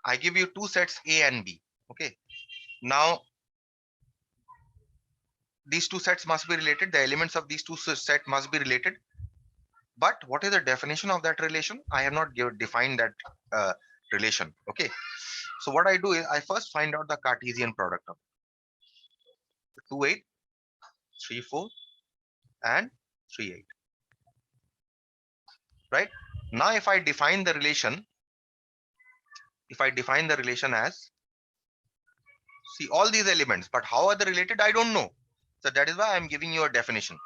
I give you two sets A and B. Okay. Now these two sets must be related. The elements of these two sets must be related. But what is the definition of that relation? I have not defined that relation. Okay. So what I do is I first find out the Cartesian product of 2, 8, 3, 4, and 3, 8. Right. Now, if I define the relation, as, see all these elements, but how are they related? I don't know. So that is why I'm giving you a definition.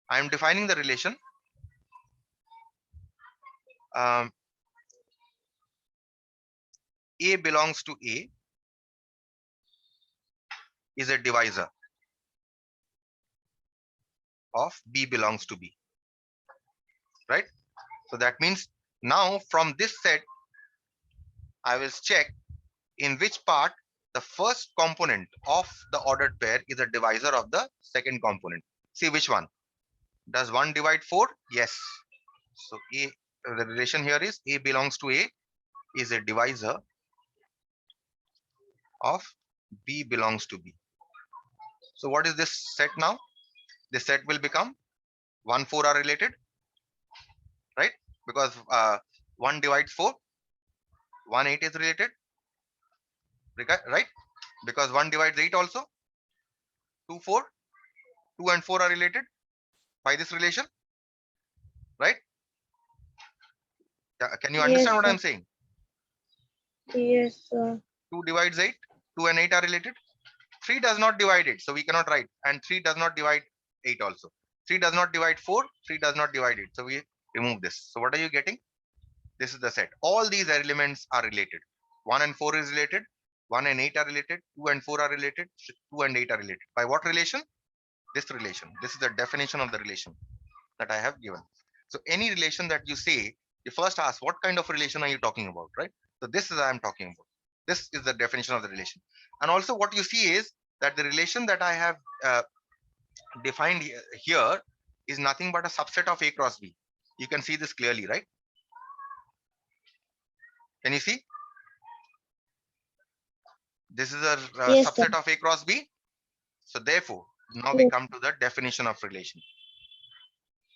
I am defining the relation. A belongs to A is a divisor of B belongs to B. Right. So that means now from this set, I will check in which part the first component of the ordered pair is a divisor of the second component. See which one. Does 1 divide 4? Yes. So A, the relation here is A belongs to A is a divisor of B belongs to B. So what is this set now? This set will become 1, 4 are related, right? Because 1 divides 4, 1, 8 is related, right? Because 1 divides 8 also, 2, 4, 2 and 4 are related by this relation, right? Can you understand Yes, what sir. I'm saying? Yes, sir. 2 divides 8, 2 and 8 are related. 3 does not divide it, so we cannot write. And 3 does not divide 8 also. 3 does not divide 4, 3 does not divide it. So we remove this. So what are you getting? This is the set. All these elements are related. 1 and 4 is related. 1 and 8 are related. 2 and 4 are related. 2 and 8 are related. By what relation? This relation. This is the definition of the relation that I have given. So any relation that you say, you first ask, what kind of relation are you talking about, right? So this is what I'm talking about. This is the definition of the relation. And also what you see is that the relation that I have defined here is nothing but a subset of A cross B. You can see this clearly, right? Can you see? This is a Yes, sir. subset of A cross B. So therefore, now we Yes. come to the definition of relation.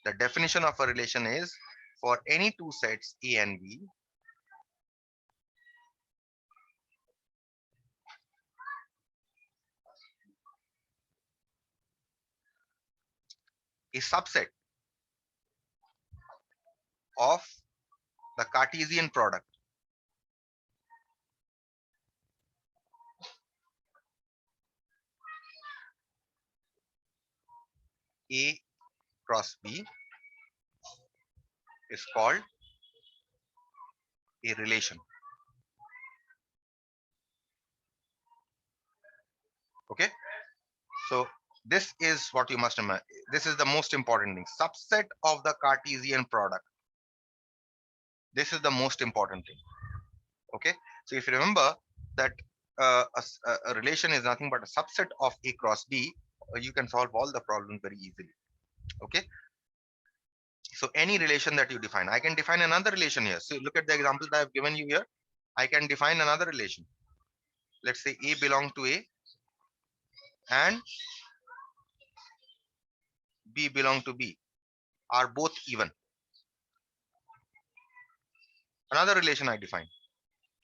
The definition of a relation is for any two sets A and B, a subset of the Cartesian product A cross B is called a relation. Okay. So this is what you must remember. This is the most important thing. Subset of the Cartesian product. This is the most important thing. Okay. So if you remember that a relation is nothing but a subset of A cross B, you can solve all the problems very easily. Okay. So any relation that you define, I can define another relation here. So look at the example that I've given you here. I can define another relation. Let's say A belongs to A and B belong to B are both even. Another relation I define.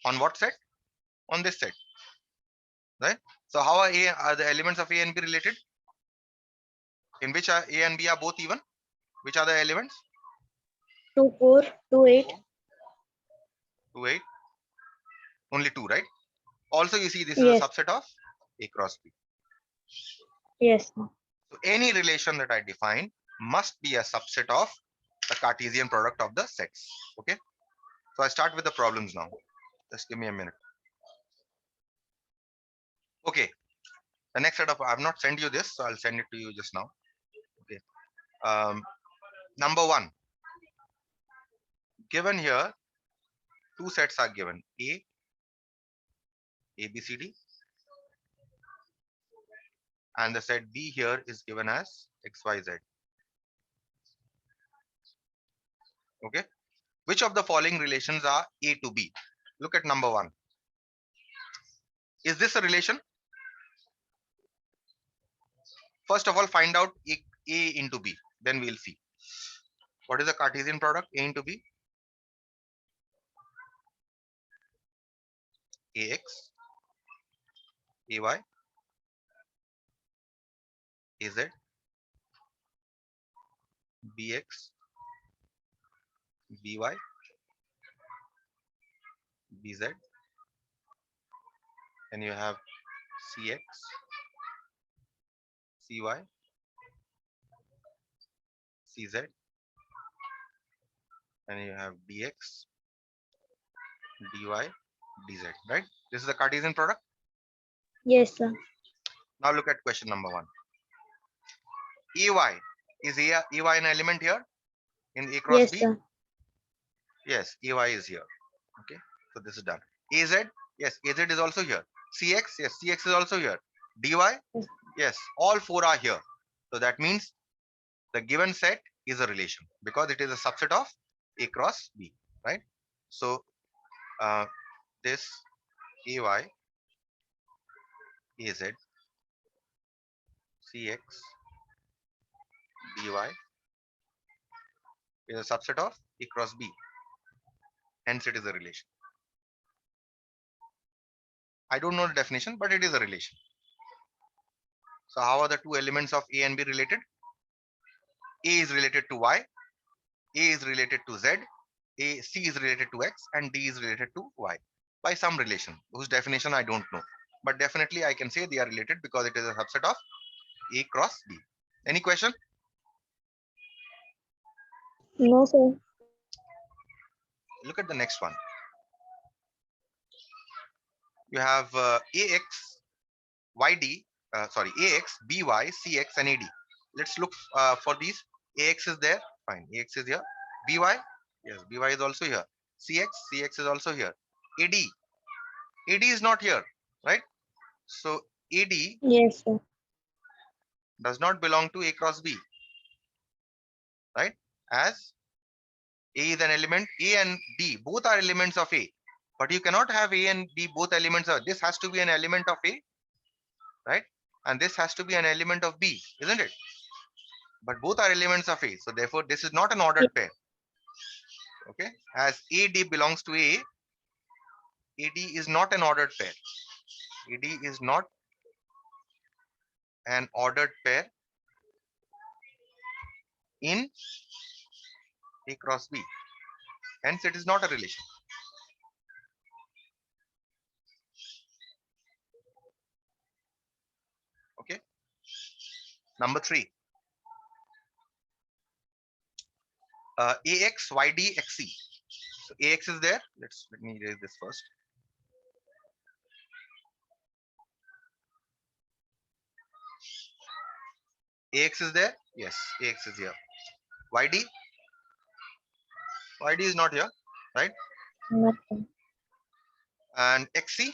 On what set? On this set. Right? So how are the elements of A and B related? In which A and B are both even? Which are the elements? 2, 4, 2, 8. 2, 8. Only 2, right? Also, you see this is a Yes. subset of A cross B. Yes, sir. So any relation that I define must be a subset of the Cartesian product of the sets. Okay. So I start with the problems now. Just give me a minute. Okay. The next set of, I've not sent you this, so I'll send it to you just now. Okay. Number 1. Given here, two sets are given. A, B, C, D. And the set B here is given as X, Y, Z. Okay. Which of the following relations are A to B? Look at number 1. Is this a relation? First of all, find out A into B. Then we'll see. What is the Cartesian product? A into B? AX, AY, AZ, BX, BY, BZ. And you have CX, CY, CZ. And you have DX, DY, DZ, right? This is the Cartesian product. Yes, sir. Now look at question number 1. AY, is AY an element here in A cross Yes, B? sir. Yes, AY is here. Okay, so this is done. AZ, yes, AZ is also here. CX, yes, CX is also here. DY, Yes. yes, all 4 are here. So that means the given set is a relation because it is a subset of A cross B, right? So this AY, AZ, CX, DY is a subset of A cross B. Hence it is a relation. I don't know the definition, but it is a relation. So how are the two elements of A and B related? A is related to Y, A is related to Z, C is related to X, and D is related to Y by some relation whose definition I don't know. But definitely I can say they are related because it is a subset of A cross B. Any question? No, sir. Look at the next one. You have AX, YD, AX, BY, CX, and AD. Let's look for these. AX is there, fine. AX is here. BY, yes, BY is also here. CX is also here. AD is not here, right? So AD Yes, sir. does not belong to A cross B, right? As A is an element, A and D both are elements of A, but you cannot have A and D both elements of this has to be an element of A, right? And this has to be an element of B, isn't it? But both are elements of A, so therefore this is not an ordered pair. Okay, as AD belongs to A, AD is not an ordered pair. AD is not an ordered pair in A cross B. Hence, it is not a relation. Okay. Number 3. AX, YD, XC. So AX is there. Let me erase this first. AX is there. Yes, AX is here. YD. YD is not here, right? No, sir. And XC.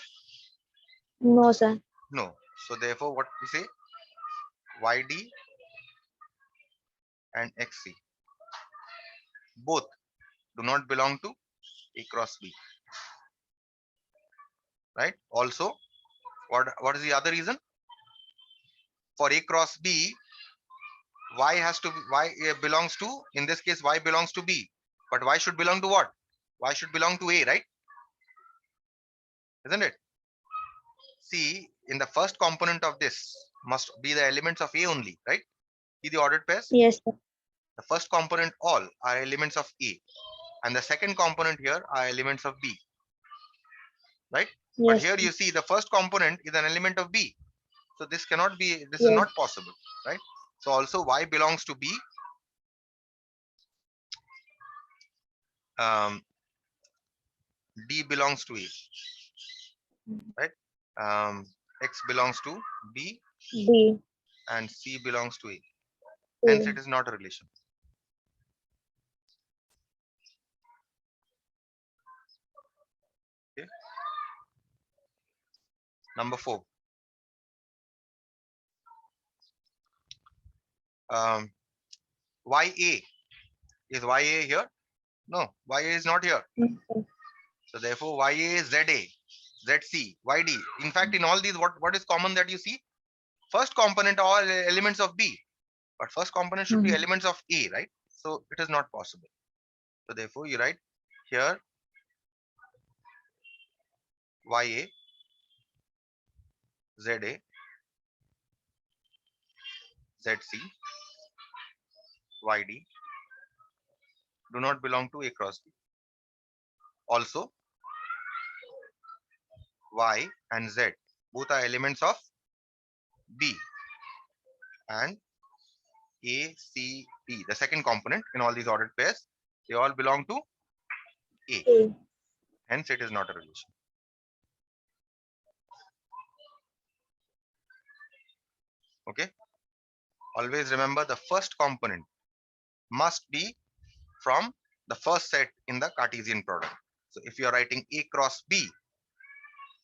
No, sir. No. So therefore, what we say? YD and XC. Both do not belong to A cross B. Right? Also, what is the other reason? For A cross B, Y has to be, Y belongs to, in this case, Y belongs to B. But Y should belong to what? Y should belong to A, right? Isn't it? See, in the first component of this must be the elements of A only, right? See the ordered pairs? Yes, sir. The first component all are elements of A. And the second component here are elements of B. Right? But Yes, here sir. you see the first component is an element of B. So this cannot be, this is Yes. not possible, right? So also Y belongs to B. D belongs to A, right? X belongs to B D. and C belongs to A. A. Hence it is not a relation. Okay. Number 4. YA. Is YA here? No, YA is not here. No, sir. So therefore YA is ZA. ZC, YD. In fact, in all these, what is common that you see? First component are all elements of B, but first component should be Mhm. elements of A, right? So it is not possible. So therefore, you write here YA, ZA, ZC, YD do not belong to A cross B. Also, Y and Z both are elements of B, and A, C, B, the second component in all these ordered pairs, they all belong to A. A. Hence, it is not a relation. Okay. Always remember the first component must be from the first set in the Cartesian product. So if you are writing A cross B,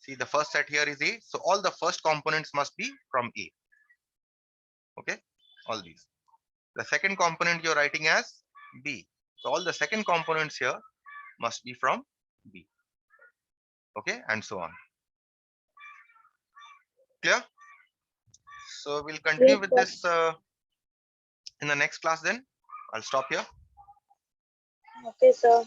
see the first set here is A. So all the first components must be from A. Okay. All these. The second component you're writing as B. So all the second components here must be from B. Okay. And so on. Clear? So we'll continue Yes, with sir. this in the next class then. I'll stop here. Okay, sir.